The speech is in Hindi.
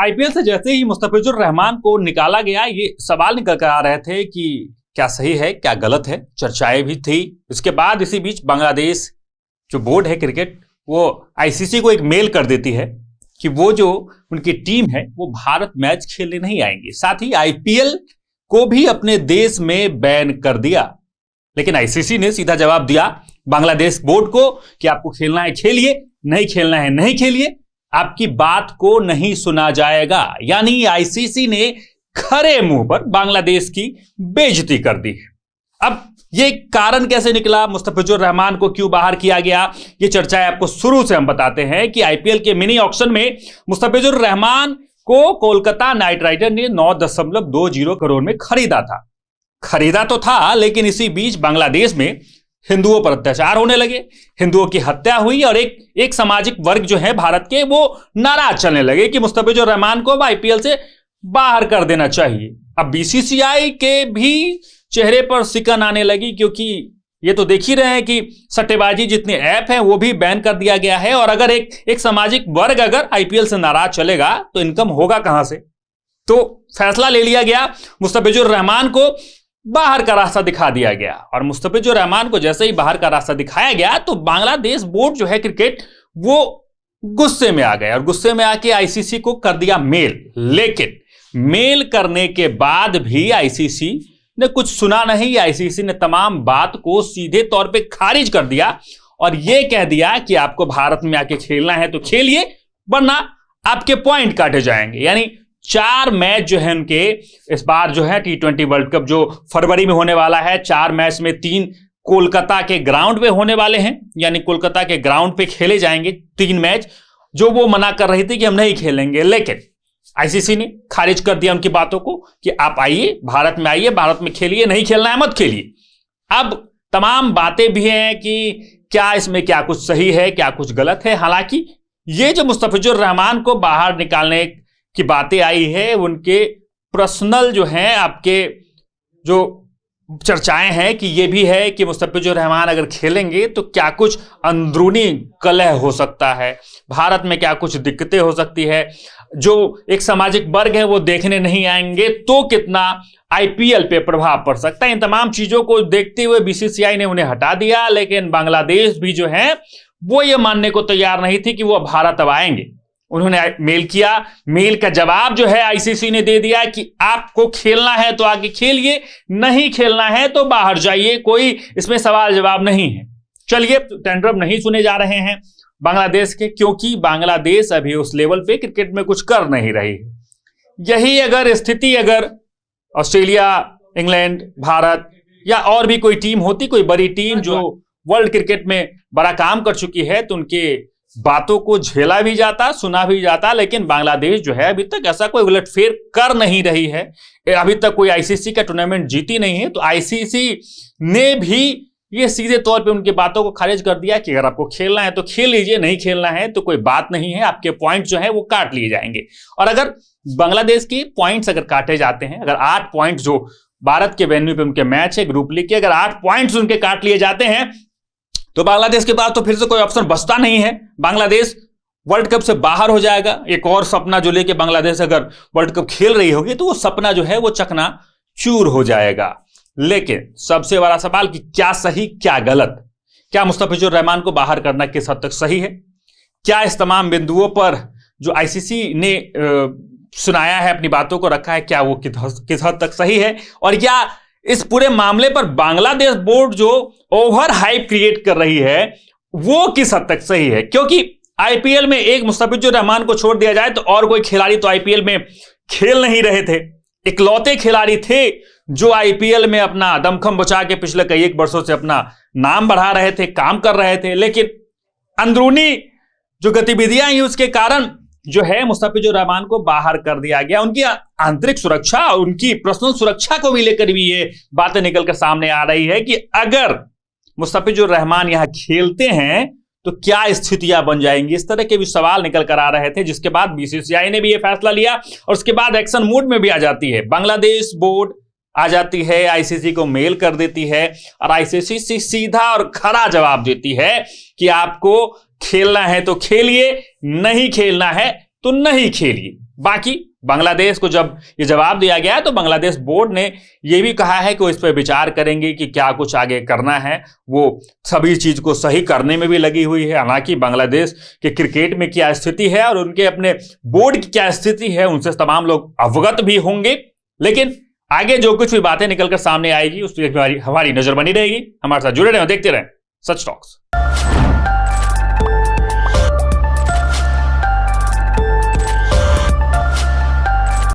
आईपीएल से जैसे ही मुस्तफिजुर रहमान को निकाला गया, ये सवाल निकल कर आ रहे थे कि क्या सही है क्या गलत है, चर्चाएं भी थी। इसके बाद इसी बीच बांग्लादेश जो बोर्ड है क्रिकेट, वो आईसीसी को एक मेल कर देती है कि वो जो उनकी टीम है वो भारत मैच खेलने नहीं आएंगे। साथ ही आईपीएल को भी अपने देश में बैन कर दिया। लेकिन आईसीसी ने सीधा जवाब दिया बांग्लादेश बोर्ड को कि आपको खेलना है खेलिए, नहीं खेलना है नहीं खेलिए, आपकी बात को नहीं सुना जाएगा। यानी आईसीसी ने खरे मुंह पर बांग्लादेश की बेइज्जती कर दी। अब ये कारण कैसे निकला, मुस्तफिजुर रहमान को क्यों बाहर किया गया, ये चर्चाएं आपको शुरू से हम बताते हैं कि आईपीएल के मिनी ऑक्शन में मुस्तफिजुर रहमान को कोलकाता नाइट राइडर ने 9.20 करोड़ में खरीदा था। खरीदा तो था, लेकिन इसी बीच बांग्लादेश में हिंदुओं पर अत्याचार होने लगे, हिंदुओं की हत्या हुई और एक सामाजिक वर्ग जो है भारत के, वो नाराज चलने लगे कि मुस्तफिजुर रहमान को आईपीएल से बाहर कर देना चाहिए। अब बीसीसीआई के भी चेहरे पर सिकन आने लगी, क्योंकि ये तो देख ही रहे हैं कि सट्टेबाजी जितने ऐप हैं वो भी बैन कर दिया गया है। और अगर एक सामाजिक वर्ग अगर आईपीएल से नाराज चलेगा तो इनकम होगा कहां से। तो फैसला ले लिया गया, मुस्तफिजुर रहमान को बाहर का रास्ता दिखा दिया गया। और मुस्तफिजुर रहमान को जैसे ही बाहर का रास्ता दिखाया गया तो बांग्लादेश बोर्ड जो है क्रिकेट, वो गुस्से में आ गए और गुस्से में आके आईसीसी को कर दिया मेल। लेकिन मेल करने के बाद भी आईसीसी ने कुछ सुना नहीं। आईसीसी ने तमाम बात को सीधे तौर पे खारिज कर दिया और यह कह दिया कि आपको भारत में आके खेलना है तो खेलिए, वरना आपके पॉइंट काटे जाएंगे। यानी 4 मैच जो है उनके इस बार जो है T20 वर्ल्ड कप जो फरवरी में होने वाला है, 4 मैच में 3 कोलकाता के ग्राउंड पे होने वाले हैं। यानी कोलकाता के ग्राउंड पे खेले जाएंगे 3 मैच, जो वो मना कर रही थी कि हम नहीं खेलेंगे। लेकिन आईसीसी ने खारिज कर दिया उनकी बातों को कि आप आइए, भारत में आइए, भारत में खेलिए, नहीं खेलना है मत खेलिए। अब तमाम बातें भी हैं कि क्या इसमें क्या कुछ सही है क्या कुछ गलत है। हालांकि ये जो मुस्तफिजुर रहमान को बाहर निकालने की बातें आई है, उनके पर्सनल जो हैं आपके जो चर्चाएं हैं कि ये भी है कि मुस्तफिजुर रहमान अगर खेलेंगे तो क्या कुछ अंदरूनी कलह हो सकता है, भारत में क्या कुछ दिक्कतें हो सकती है, जो एक सामाजिक वर्ग है वो देखने नहीं आएंगे तो कितना आईपीएल पे प्रभाव पड़ सकता है। इन तमाम चीजों को देखते हुए बीसीसीआई ने उन्हें हटा दिया। लेकिन बांग्लादेश भी जो है वो ये मानने को तैयार नहीं थी कि वो भारत अब आएंगे। उन्होंने मेल किया, मेल का जवाब जो है आईसीसी ने दे दिया कि आपको खेलना है तो आगे खेलिए, नहीं खेलना है तो बाहर जाइए, कोई इसमें सवाल जवाब नहीं है। चलिए, टेंडर नहीं सुने जा रहे हैं बांग्लादेश के, क्योंकि बांग्लादेश अभी उस लेवल पे क्रिकेट में कुछ कर नहीं रही है। यही अगर स्थिति अगर ऑस्ट्रेलिया, इंग्लैंड, भारत या और भी कोई टीम होती, कोई बड़ी टीम जो वर्ल्ड क्रिकेट में बड़ा काम कर चुकी है, तो उनके बातों को झेला भी जाता, सुना भी जाता। लेकिन बांग्लादेश जो है अभी तक ऐसा कोई उलटफेर कर नहीं रही है, अभी तक कोई आईसीसी का टूर्नामेंट जीती नहीं है। तो आईसीसी ने भी ये सीधे तौर पे उनकी बातों को खारिज कर दिया कि अगर आपको खेलना है तो खेल लीजिए, नहीं खेलना है तो कोई बात नहीं है, आपके पॉइंट जो है वो काट लिए जाएंगे। और अगर बांग्लादेश के पॉइंट्स अगर काटे जाते हैं, अगर 8 पॉइंट जो भारत के वेन्यू पे उनके मैच है ग्रुप लीग के, अगर 8 पॉइंट्स उनके काट लिए जाते हैं तो बांग्लादेश के पास तो फिर से कोई ऑप्शन बचता नहीं है। बांग्लादेश वर्ल्ड कप से बाहर हो जाएगा। एक और सपना जो लेके बांग्लादेश अगर वर्ल्ड कप खेल रही होगी तो वो सपना जो है वो चकनाचूर हो जाएगा। लेकिन सबसे बड़ा सवाल कि क्या सही क्या गलत, क्या मुस्तफिजुर रहमान को बाहर करना किस हद तक सही है, क्या इस तमाम बिंदुओं पर जो आईसीसी ने सुनाया है, अपनी बातों को रखा है, क्या वो किस हद तक सही है, और क्या इस पूरे मामले पर बांग्लादेश बोर्ड जो ओवर हाइप क्रिएट कर रही है वो किस हद तक सही है। क्योंकि आईपीएल में एक मुस्तफिजुर रहमान को छोड़ दिया जाए तो और कोई खिलाड़ी तो आईपीएल में खेल नहीं रहे थे। इकलौते खिलाड़ी थे जो आईपीएल में अपना दमखम बचा के पिछले कई एक वर्षों से अपना नाम बढ़ा रहे थे, काम कर रहे थे। लेकिन अंदरूनी जो गतिविधियां हैं उसके कारण जो है मुस्तफिजुर रहमान को बाहर कर दिया गया। उनकी आंतरिक सुरक्षा और उनकी पर्सनल सुरक्षा को भी लेकर भी ये बातें निकलकर सामने आ रही है कि अगर मुस्तफिजुर रहमान यहां खेलते हैं तो क्या स्थितियां बन जाएंगी। इस तरह के भी सवाल निकल कर आ रहे थे, जिसके बाद बीसीसीआई ने भी यह फैसला लिया और उसके बाद एक्शन मोड में भी आ जाती है बांग्लादेश बोर्ड, आ जाती है आईसीसी को मेल कर देती है और आईसीसी सीधा और खरा जवाब देती है कि आपको खेलना है तो खेलिए, नहीं खेलना है तो नहीं खेलिए। बाकी बांग्लादेश को जब ये जवाब दिया गया तो बांग्लादेश बोर्ड ने ये भी कहा है कि वो इस पर विचार करेंगे कि क्या कुछ आगे करना है। वो सभी चीज को सही करने में भी लगी हुई है। हालांकि बांग्लादेश के क्रिकेट में क्या स्थिति है और उनके अपने बोर्ड की क्या स्थिति है उनसे तमाम लोग अवगत भी होंगे, लेकिन आगे जो कुछ भी बातें निकलकर सामने आएगी उस पर हमारी नजर बनी रहेगी। हमारे साथ जुड़े रहें, देखते रहें सच टॉक्स।